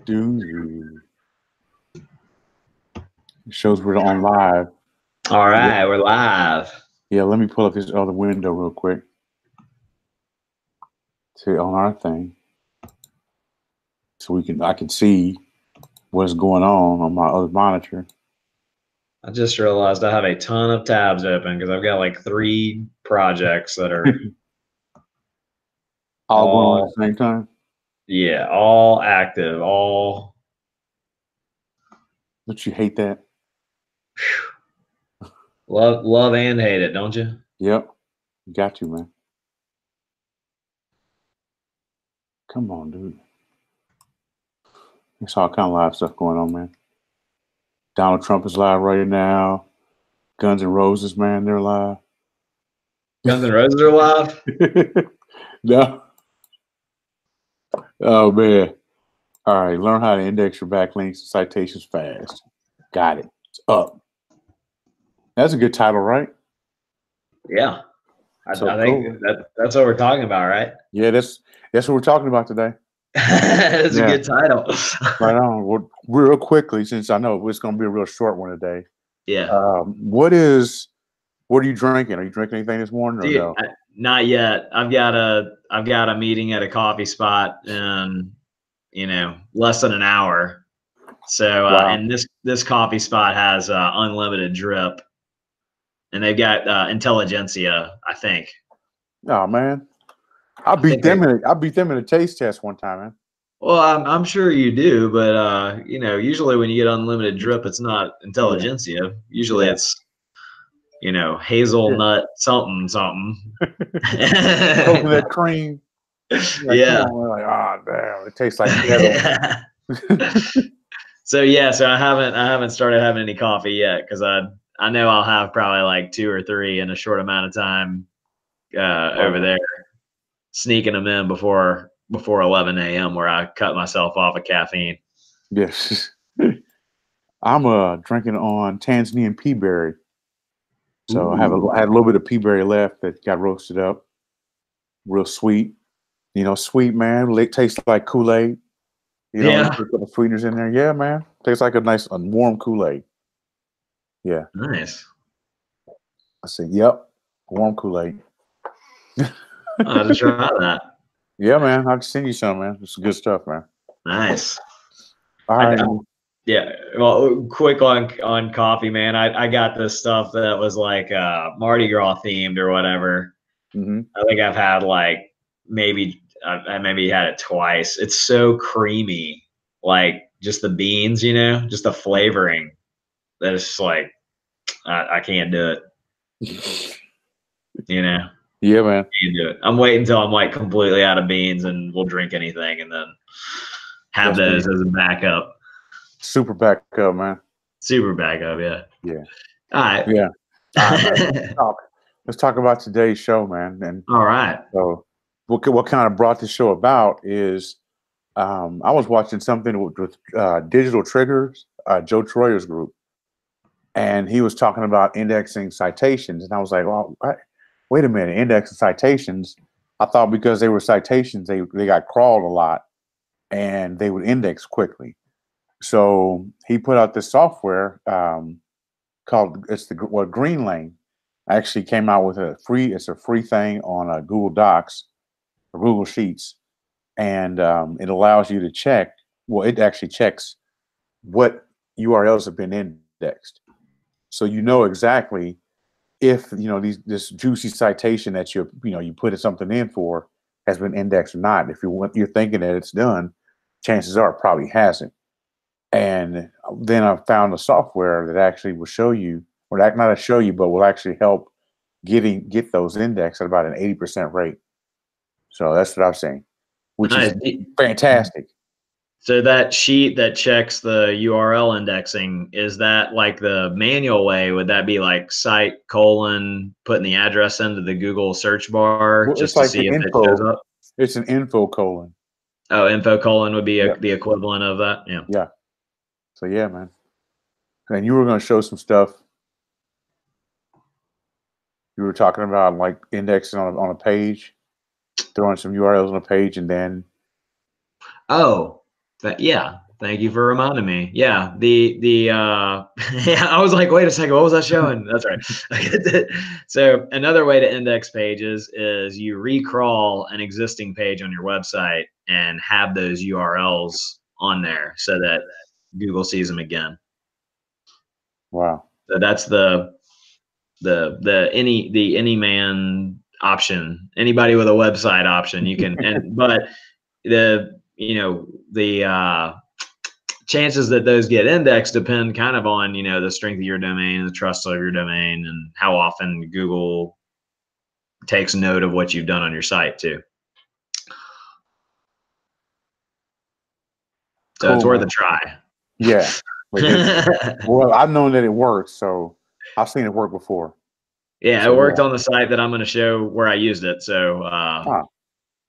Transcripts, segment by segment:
Do it shows we're on live. All Yeah. right, we're live. Yeah, let me pull up this other window real quick. See on our thing. So I can see what's going on my other monitor. I just realized I have a ton of tabs open because I've got like 3 projects that are all going on at the same time. Yeah, all active, all. Don't you hate that? Love and hate it, don't you? Yep. Got you, man. Come on, dude. There's all kind of live stuff going on, man. Donald Trump is live right now. Guns N' Roses, man, they're live. Guns N' Roses are live? No. Oh, man. All right. Learn how to index your backlinks and citations fast. Got it. It's up. That's a good title, right? Yeah. I think that's what we're talking about, right? Yeah, that's what we're talking about today. That's a good title. Right on. Well, real quickly, since I know it's going to be a real short one today. Yeah. What are you drinking? Are you drinking anything this morning or no? Not yet. I've got a meeting at a coffee spot in, less than an hour. So, wow. And this coffee spot has unlimited drip, and they've got Intelligentsia, I think. Oh man, I beat them in a taste test one time, man. Well, I'm sure you do, but usually when you get unlimited drip, it's not Intelligentsia. Yeah. Usually it's hazelnut something. Coconut cream. Like, yeah. We're like, oh damn, it tastes like kettle. So I haven't started having any coffee yet because I know I'll have probably like 2 or 3 in a short amount of time over there, sneaking them in before 11 a.m. where I cut myself off of caffeine. Yes. I'm drinking on Tanzanian pea berry. So I had a little bit of pea berry left that got roasted up. Real sweet. Sweet, man. It tastes like Kool-Aid. Put a couple sweeteners in there. Yeah, man. Tastes like a nice warm Kool-Aid. Yeah. Nice. I said, yep. Warm Kool-Aid. I'll have to try that. Yeah, man. I'll send you some, man. It's good stuff, man. Nice. All right. Yeah. Well, quick on coffee, man. I got this stuff that was like Mardi Gras themed or whatever. Mm-hmm. I think I've had like I maybe had it twice. It's so creamy, like just the beans, just the flavoring. That it's just like I can't do it. Yeah, man. Can't do it. I'm waiting until I'm like completely out of beans, and we'll drink anything, and then have those as a backup. Super backup, man. Super backup, yeah. Yeah. All right. Yeah. All right, let's talk about today's show, man. And all right. So, what kind of brought the show about is I was watching something with Digital Triggers, Joe Troyer's group, and he was talking about indexing citations, and I was like, well, wait a minute, indexing citations. I thought because they were citations, they got crawled a lot, and they would index quickly. So he put out this software called Green Lane. Actually came out with it's a free thing on Google Docs or Google Sheets, and it allows you to check. Well, it actually checks what URLs have been indexed, so you know exactly if this juicy citation that you put something in for has been indexed or not. If you're thinking that it's done, chances are it probably hasn't. And then I found a software that actually will show you, or not show you, but will actually help get those indexed at about an 80% rate. So that's what I'm saying, which is fantastic. So that sheet that checks the URL indexing, is that like the manual way? Would that be like site : putting the address into the Google search bar just to see if it shows up? It's an info colon. Oh, info colon would be the equivalent of that. Yeah. Yeah. So yeah, man. And you were going to show some stuff. You were talking about like indexing on a page, throwing some URLs on a page, and then. Oh, Yeah. Thank you for reminding me. Yeah. Yeah, I was like, wait a second, what was I showing? That's right. So another way to index pages is you recrawl an existing page on your website and have those URLs on there so that Google sees them again. Wow. So that's the any man option, anybody with a website option. You can, but the chances that those get indexed depend kind of on the strength of your domain, the trust of your domain, and how often Google takes note of what you've done on your site too. So it's worth a try. Yeah. Well, I've known that it works, so I've seen it work before. Yeah, it worked on the site that I'm going to show where I used it. So, Well,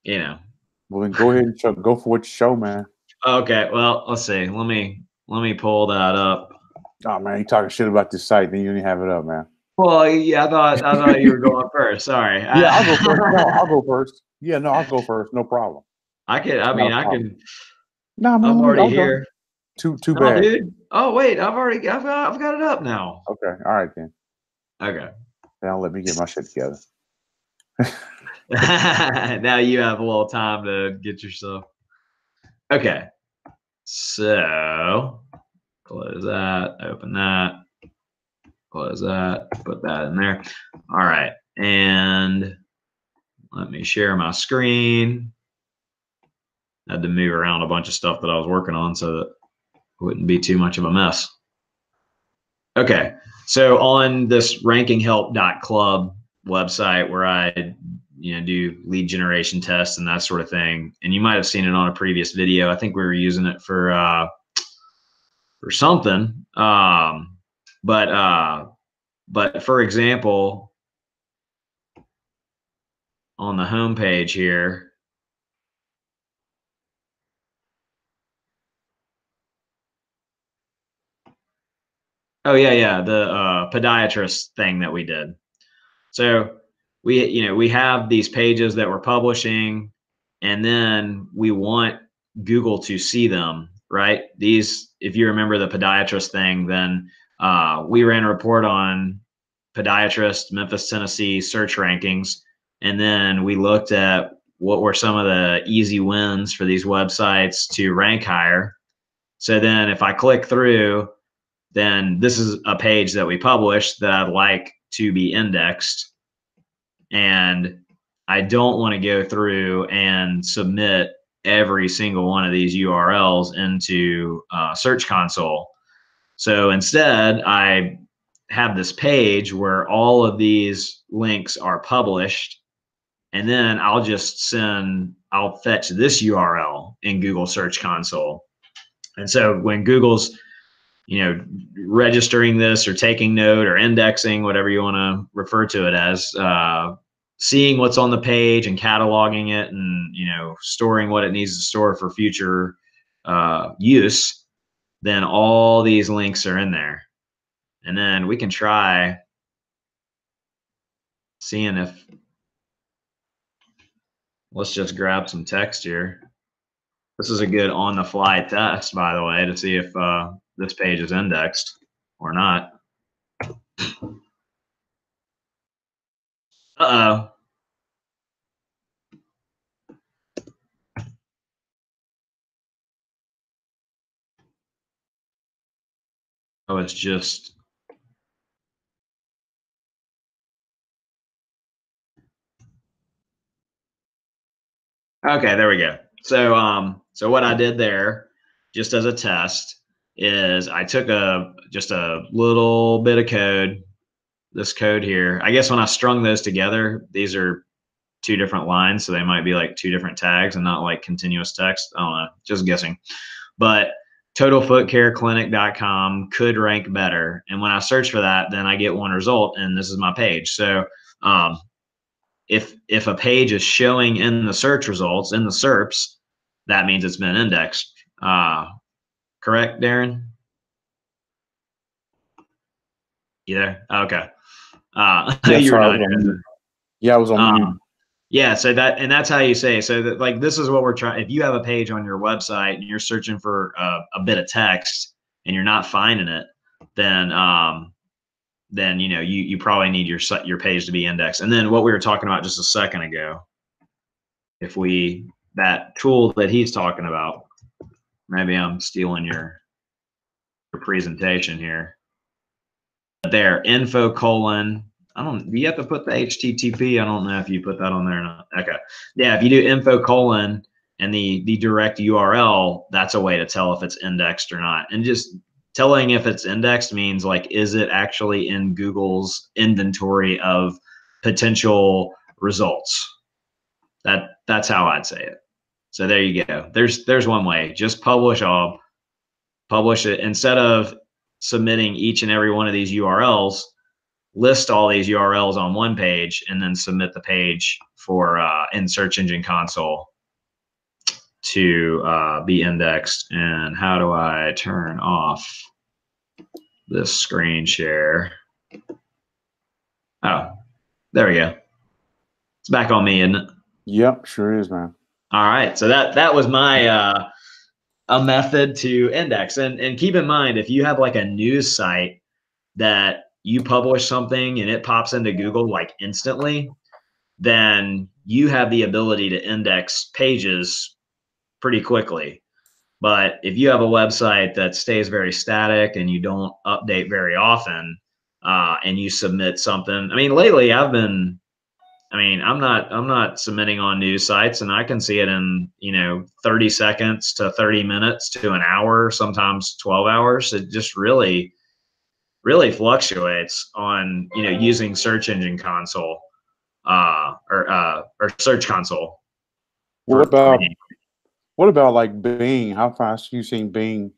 then go ahead and go for what you show, man. Okay, well, let's see. Let me pull that up. Oh man, you talking shit about this site, then you didn't have it up, man. Well, yeah, I thought you were going first. Sorry. Yeah, I'll go first. No, I'll go first. Yeah, no, I'll go first. No problem. I can. I mean, I can. No, man, I'm already here. Too bad, dude. Oh wait, I've got it up now. Okay, all right then. Okay. Now let me get my shit together. Now you have a little time to get yourself. Okay. So close that. Open that. Close that. Put that in there. All right. And let me share my screen. I had to move around a bunch of stuff that I was working on so that it wouldn't be too much of a mess. Okay, so on this rankinghelp.club website where I do lead generation tests and that sort of thing, and you might have seen it on a previous video. I think we were using it for something. But for example, on the home page here, oh yeah, the podiatrist thing that we did. So we have these pages that we're publishing, and then we want Google to see them, right? These, if you remember the podiatrist thing, then we ran a report on podiatrist, Memphis, Tennessee search rankings, and then we looked at what were some of the easy wins for these websites to rank higher. So then if I click through, then this is a page that we published that I'd like to be indexed. And I don't want to go through and submit every single one of these URLs into Search Console. So instead, I have this page where all of these links are published, and then I'll fetch this URL in Google Search Console. And so when Google's registering this or taking note or indexing, whatever you want to refer to it as, seeing what's on the page and cataloging it and storing what it needs to store for future use, then all these links are in there. And then we can try seeing if, let's just grab some text here. This is a good on-the-fly test, by the way, to see if this page is indexed or not. Uh-oh. Oh, it's just, okay, there we go. So what I did there, just as a test, is I took just a little bit of code, this code here. I guess when I strung those together, these are two different lines, so they might be like two different tags and not like continuous text. I don't know, just guessing. But totalfootcareclinic.com could rank better. And when I search for that, then I get one result, and this is my page. So if a page is showing in the search results, in the SERPs, that means it's been indexed. Correct, Darren? You there? Okay. Yeah, you were sorry, not here. yeah, I was on mute. Yeah, so that's how you say. So that, like, this is what we're trying. If you have a page on your website and you're searching for a bit of text and you're not finding it, then you know you probably need your page to be indexed. And then what we were talking about just a second ago, if we that tool that he's talking about, maybe I'm stealing your presentation here. There, info colon. I don't. Do you have to put the HTTP? I don't know if you put that on there or not. Okay. Yeah, if you do info colon and the direct URL, that's a way to tell if it's indexed or not. And just telling if it's indexed means like, is it actually in Google's inventory of potential results? That's how I'd say it. So there you go. There's one way. Just publish all. Publish it instead of submitting each and every one of these URLs. List all these URLs on one page and then submit the page for in Search Engine Console to be indexed. And how do I turn off this screen share? Oh, there we go. It's back on me, isn't it? Yep, sure is, man. All right. So that was my a method to index. And keep in mind, if you have like a news site that you publish something and it pops into Google like instantly, then you have the ability to index pages pretty quickly. But if you have a website that stays very static and you don't update very often, and you submit something, I mean, lately I'm not submitting on news sites, and I can see it in 30 seconds to 30 minutes to an hour, sometimes 12 hours. It just really fluctuates on using Search Engine Console or Search Console What for about me. what about like Bing? How fast are you seeing Bing?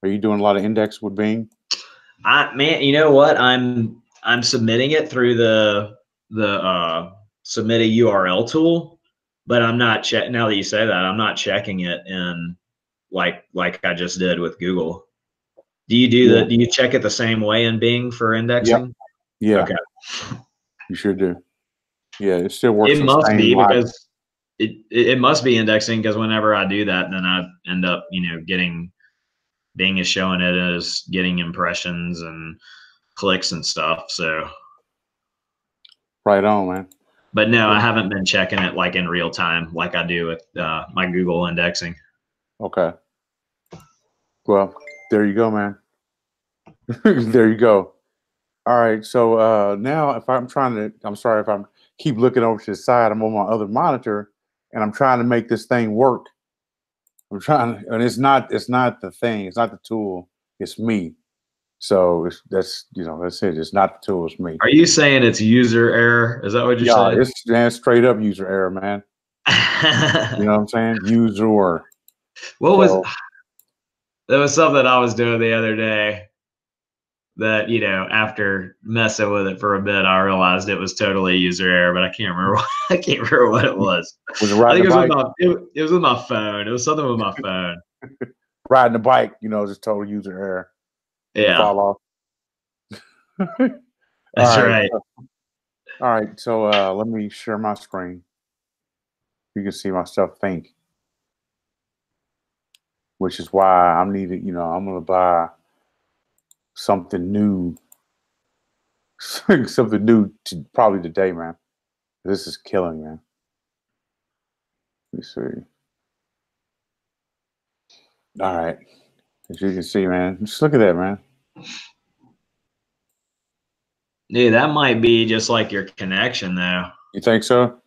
Are you doing a lot of index with Bing? Man, you know what? I'm submitting it through the submit a URL tool, but I'm not check. Now that you say that, I'm not checking it in like I just did with Google. Do you do Yeah. Do you check it the same way in Bing for Yep. indexing? Yeah. Okay. You sure do. Yeah, it still works It the must same be logic. because it must be indexing, because whenever I do that, then I end up getting Bing is showing it as getting impressions and clicks and stuff. So, Right on, man. but no, Yeah. I haven't been checking it like in real time like I do with my Google indexing. Okay. Well, there you go, man. There you go. All right. So now if I'm sorry if I'm keep looking over to the side, I'm on my other monitor and I'm trying to make this thing work. I'm trying, and it's not the thing, it's not the tool, it's me. So that's it. It's not the tool, it's me. Are you saying it's user error? Is that what you're Yeah, saying? it's straight up user error, man. You know what I'm saying? User. What was So there was something I was doing the other day that after messing with it for a bit, I realized it was totally user error, but I can't remember. I can't remember what it was. was it I riding think the it was with bike? it was with my phone. It was something with my phone. Riding the bike, just total user error. You Yeah, fall off. All that's right. right. All right. So let me share my screen. You can see my stuff think, which is why I'm needed, I'm gonna buy something new. Something new to probably today, man. This is killing, man. Let me see. All right. As you can see, man. Just look at that, man. Dude, that might be just like your connection, though. You think so? I don't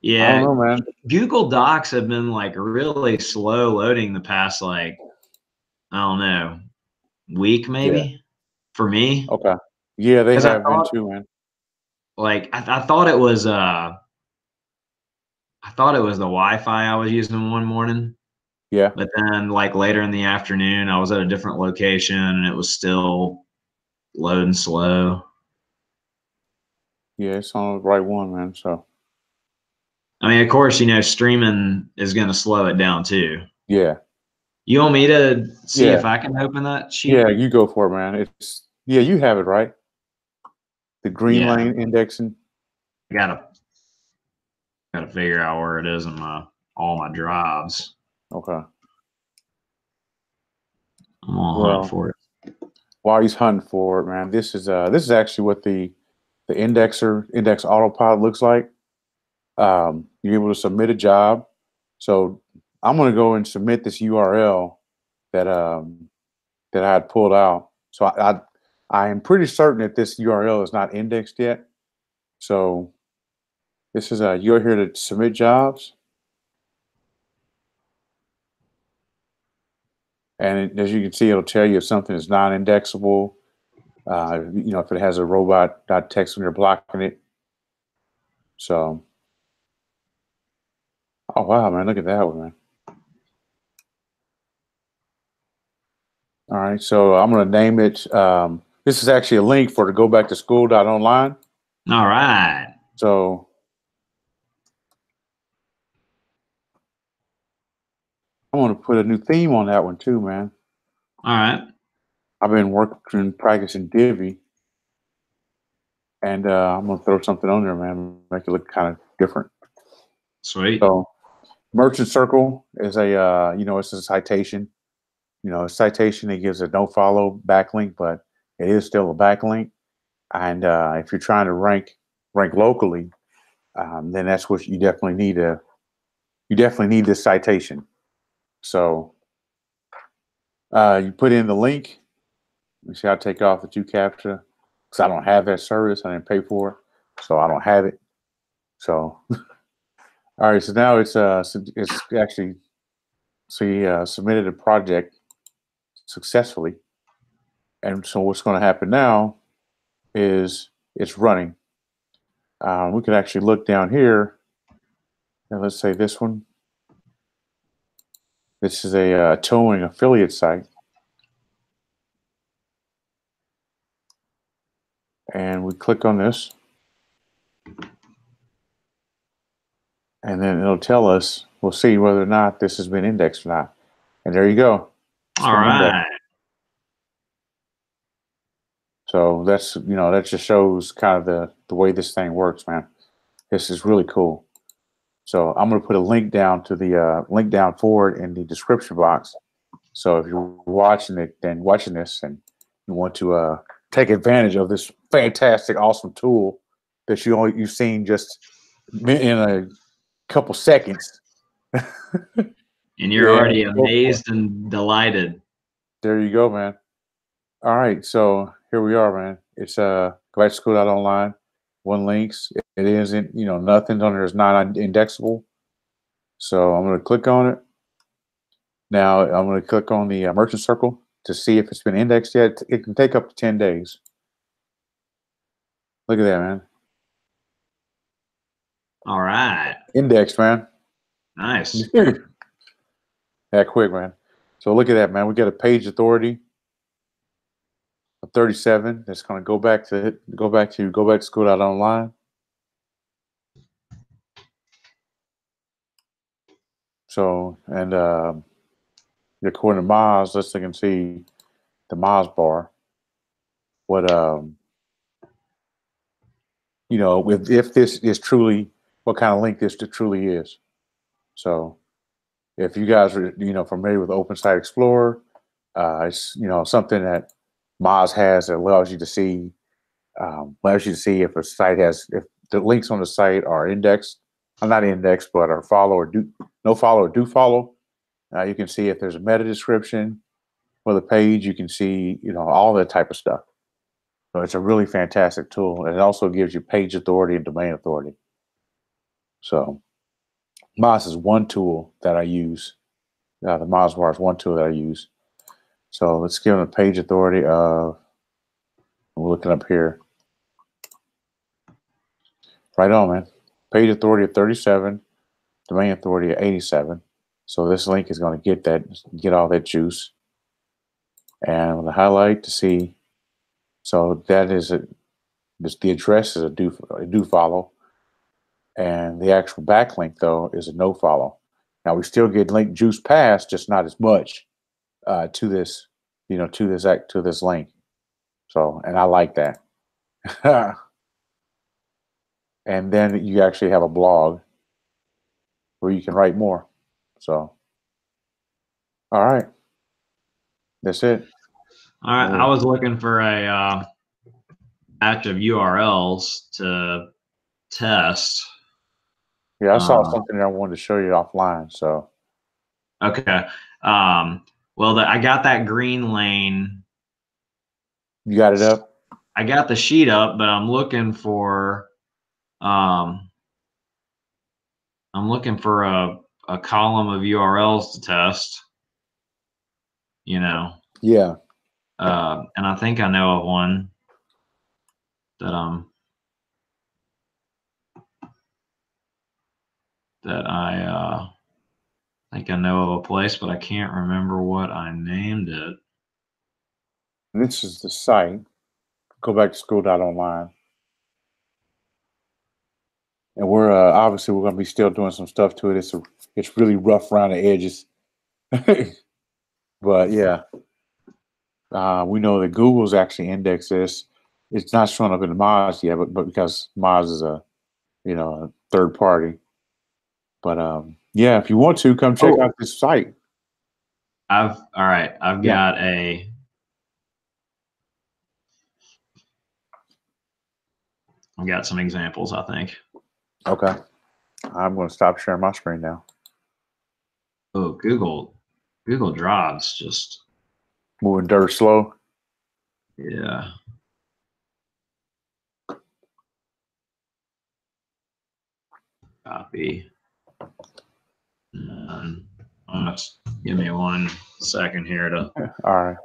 Yeah, know, man. Google Docs have been like really slow loading the past, like, I don't know, week Yeah. maybe for me. Okay. Yeah, they Because I have been thought too, man. like I thought it was I thought it was the Wi-Fi I was using one morning, Yeah. but then like later in the afternoon I was at a different location and it was still loading slow. Yeah, it's on the right one, man. So I mean, of course, streaming is going to slow it down too. yeah. You want me to see Yeah. if I can open that Yeah, sheet? you go for it, man. You have it, right? The green Yeah, lane indexing. I gotta. Got to figure out where it is in all my drives. Okay. I'm on hunt for it. While he's hunting for it, man, this is actually what the index autopilot looks like. You're able to submit a job. So I'm going to go and submit this URL that that I had pulled out. So I am pretty certain that this URL is not indexed yet. So this is you're here to submit jobs. And as you can see, it'll tell you if something is non-indexable. If it has a robot.txt when you're blocking it. So, oh wow, man, look at that one, man. All right, so I'm going to name it. This is actually a link for to go back to school.online. All right. So I want to put a new theme on that one too, man. All right. I've been practicing Divi, and I'm going to throw something on there, man, make it look kind of different. Sweet. So merchant circle is it's a citation. A citation, it gives a no follow backlink, but it is still a backlink. And if you're trying to rank locally, then that's what you definitely need this citation. So you put in the link. Let me see. I'll take off the two captcha because I don't have that service. I didn't pay for it, so I don't have it. So all right. So now it's actually submitted a project successfully. And so what's going to happen now is it's running. We can actually look down here, and let's say this one. This is a towing affiliate site. And we click on this. And then it'll tell us, we'll see whether or not this has been indexed or not. And there you go. All right. So that's, that just shows kind of the way this thing works, man. This is really cool. So I'm going to put a link down to the link down forward in the description box. So if you're watching this and you want to take advantage of this fantastic, awesome tool that you've seen just in a couple seconds. And you're already amazed and delighted. There you go, man. All right, so here we are, man. It's go back to school.online. One links. It isn't, nothing on there is not indexable. So I'm going to click on it. Now I'm going to click on the merchant circle to see if it's been indexed yet. It can take up to 10 days. Look at that, man. All right. Indexed, man. Nice. That quick, man. So look at that, man. We got a page authority of 37. That's going to go back to school.online. So, and according to Moz, let's look and see the Moz bar. What if this is truly what kind of link this truly is. So if you guys are familiar with Open Site Explorer, it's something that Moz has that allows you to see if a site if the links on the site are indexed, not indexed, but are no follow or do follow. You can see if there's a meta description for the page. You can see all that type of stuff. So it's a really fantastic tool, and it also gives you page authority and domain authority. So Moz is one tool that I use. The Moz bar is one tool that I use. So let's give them a page authority of. We're looking up here. Right on, man. Page authority of 37, domain authority of 87. So this link is going to get all that juice. And I'm going to highlight to see. So that is the address is a do follow, and the actual backlink though is a no follow. Now we still get link juice passed, just not as much to this link. So, and I like that. And then you actually have a blog where you can write more. So, all right, that's it. All right, I was looking for a batch of URLs to test. Yeah, I saw something that I wanted to show you offline. So, okay. Well, I got that green lane. you got it up? I got the sheet up, but I'm looking for a column of URLs to test. You know. Yeah. And I think I know of one that I think I know of a place, but I can't remember what I named it. This is the site. Go back to school.online. And we're obviously we're going to be still doing some stuff to it. It's really rough around the edges. But yeah, we know that Google's actually indexed this. It's not showing up in the Moz yet, but because Moz is a third party. But yeah, if you want to come check out this site. I've got some examples, I think. Okay. I'm going to stop sharing my screen now. Oh, Google Drive's just moving dirt slow. Yeah. Copy. And I'm gonna give me 1 second here to all right.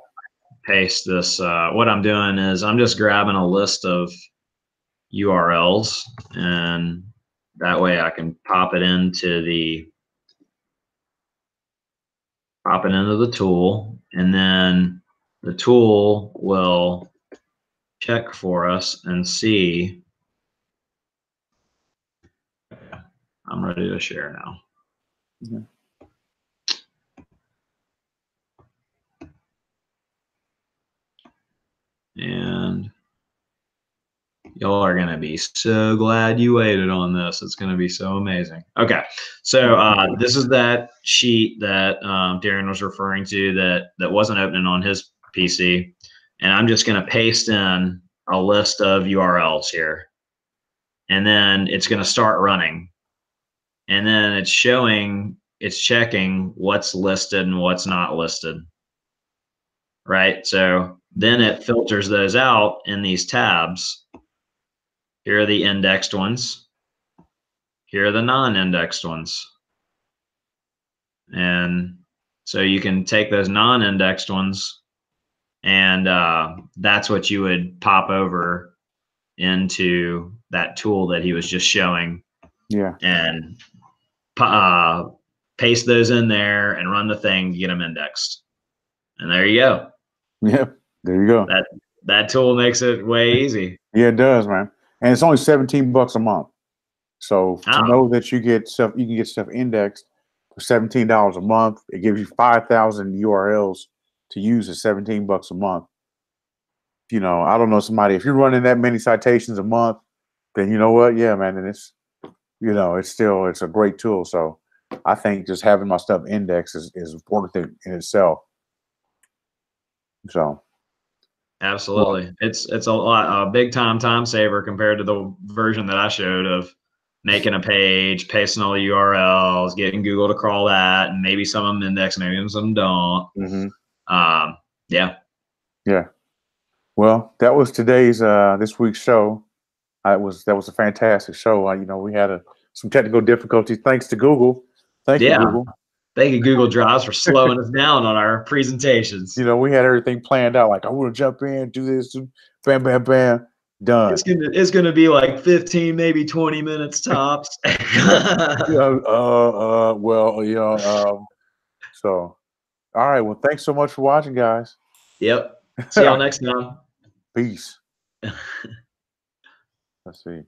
Paste this. What I'm doing is I'm just grabbing a list of URLs, and that way I can pop it into the tool, and then the tool will check for us and see. I'm ready to share now. Mm-hmm. And y'all are going to be so glad you waited on this. It's going to be so amazing. Okay. So this is that sheet that Darren was referring to that wasn't opening on his PC. And I'm just going to paste in a list of URLs here. And then it's going to start running. And then it's checking what's listed and what's not listed. Right? So then it filters those out in these tabs. Here are the indexed ones. Here are the non-indexed ones. And so you can take those non-indexed ones, and that's what you would pop over into that tool that he was just showing. Yeah. And paste those in there and run the thing to get them indexed. And there you go. Yep. There you go. That tool makes it way easy. Yeah, it does, man. And it's only $17 a month. So to know that you can get stuff indexed for $17 a month, it gives you 5,000 URLs to use at $17 a month. You know, I don't know somebody, if you're running that many citations a month, then you know what? Yeah, man. And it's a great tool. So I think just having my stuff indexed is worth it in itself. So. Absolutely. Well, it's a big time saver compared to the version that I showed of making a page, pasting all the URLs, getting Google to crawl that, and maybe some of them index, maybe some don't. Mm-hmm. Yeah. Yeah. Well, that was today's this week's show. That was a fantastic show. We had some technical difficulties thanks to Google. Thank you, Google. Thank you, Google Drives, for slowing us down on our presentations. We had everything planned out. Like, I want to jump in, do this, bam, bam, bam, done. It's gonna be like 15, maybe 20 minutes tops. So, all right. Well, thanks so much for watching, guys. Yep. See y'all next time. Peace. Let's see.